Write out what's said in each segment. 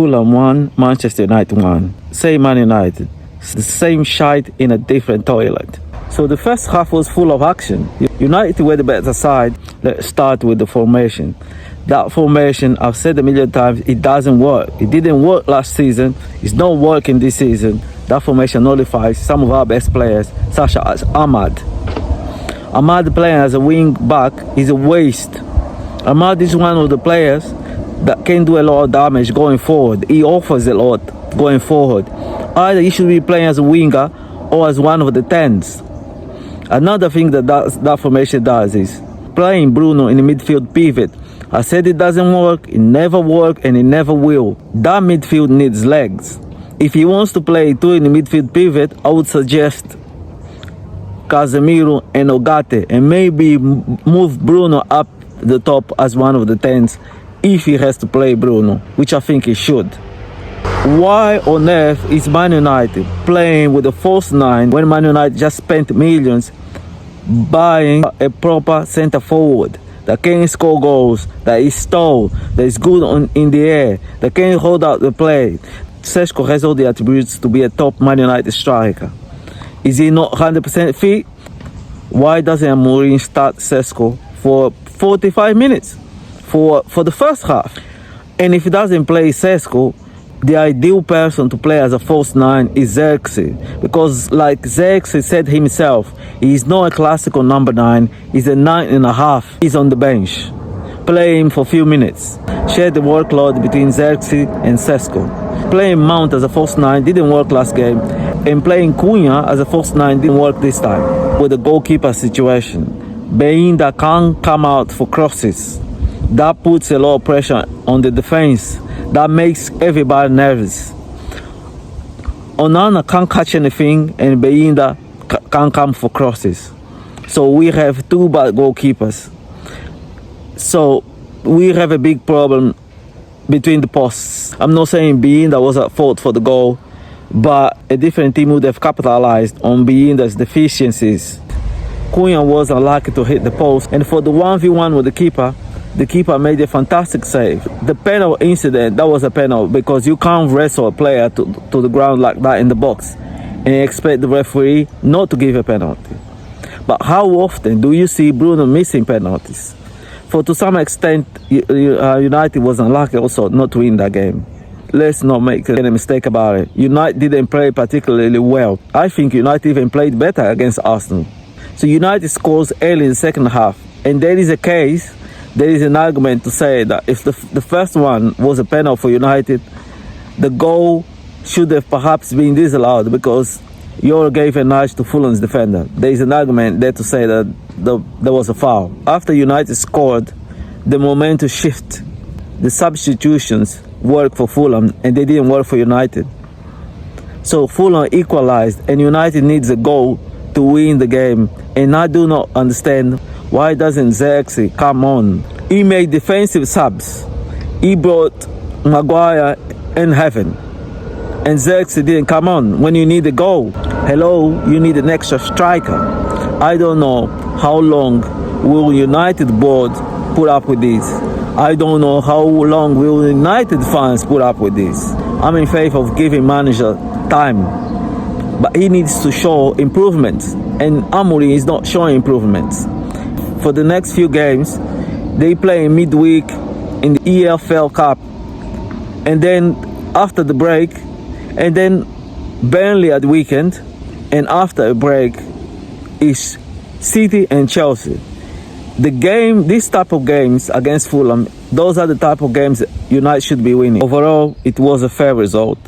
Fulham 1, Manchester United 1. Same Man United. The same shite in a different toilet. So the first half was full of action. United were the better side. Let's start with the formation. That formation, I've said a million times, it doesn't work. It didn't work last season. It's not working this season. That formation nullifies some of our best players, such as Ahmad. Ahmad playing as a wing back is a waste. Ahmad is one of the players that can do a lot of damage going forward. He offers a lot going forward. Either he should be playing as a winger or as one of the 10s. Another thing that formation does is playing Bruno in the midfield pivot. I said it doesn't work, it never worked, and it never will. That midfield needs legs. If he wants to play two in the midfield pivot, I would suggest Casemiro and Ogate, and maybe move Bruno up the top as one of the 10s if he has to play Bruno, which I think he should. Why on earth is Man United playing with a false 9 when Man United just spent millions buying a proper centre forward that can score goals, that is tall, that is good in the air, that can hold out the play? Šeško has all the attributes to be a top Man United striker. Is he not 100% fit? Why doesn't Amorim start Šeško for 45 minutes for the first half? And if he doesn't play Šeško, the ideal person to play as a false 9 is Xerxes, because like Xerxes said himself, he's not a classical number 9, he's a 9.5. He's on the bench. Play him for a few minutes. Share the workload between Xerxes and Šeško. Playing Mount as a false 9 didn't work last game, and playing Cunha as a false 9 didn't work this time. With the goalkeeper situation, Beinda can't come out for crosses. That puts a lot of pressure on the defense. That makes everybody nervous. Onana can't catch anything, and Beinda can't come for crosses. So we have two bad goalkeepers. So we have a big problem between the posts. I'm not saying Beinda was at fault for the goal, but a different team would have capitalized on Beinda's deficiencies. Cunha was unlucky to hit the post, and for the 1v1 with the keeper made a fantastic save. The penalty incident, that was a penalty, because you can't wrestle a player to the ground like that in the box and expect the referee not to give a penalty. But how often do you see Bruno missing penalties? For to some extent, United was unlucky also not to win that game. Let's not make any mistake about it. United didn't play particularly well. I think United even played better against Arsenal. So United scores early in the second half, and there is an argument to say that if the first one was a penalty for United, the goal should have perhaps been disallowed because Euro gave a nudge to Fulham's defender. There is an argument there to say that there was a foul. After United scored, the momentum shift. The substitutions worked for Fulham and they didn't work for United. So Fulham equalized and United needs a goal to win the game. And I do not understand why doesn't Xerxes come on. He made defensive subs. He brought Maguire and Heaven. And Xerxes didn't come on when you need a goal. Hello, you need an extra striker. I don't know how long will United board put up with this. I don't know how long will United fans put up with this. I'm in favor of giving manager time, but he needs to show improvements, and Amorim is not showing improvements. For the next few games, they play in midweek in the EFL Cup, and then after the break, and then Burnley at the weekend, and after a break is City and Chelsea. This type of games against Fulham, those are the type of games United should be winning. Overall, it was a fair result.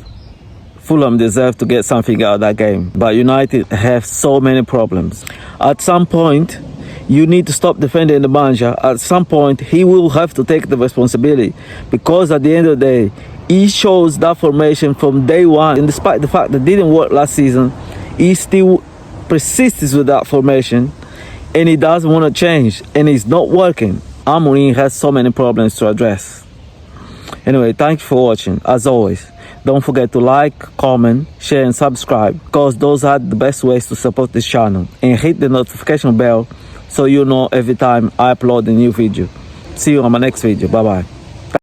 Fulham deserved to get something out of that game, but United have so many problems. At some point, you need to stop defending the manager. At some point, he will have to take the responsibility, because at the end of the day, he shows that formation from day one, and despite the fact that it didn't work last season, he still persists with that formation, and he doesn't want to change, and it's not working. Amorim has so many problems to address. Anyway, thank you for watching. As always, don't forget to like, comment, share and subscribe, because those are the best ways to support this channel. And hit the notification bell so you know every time I upload a new video. See you on my next video. Bye bye.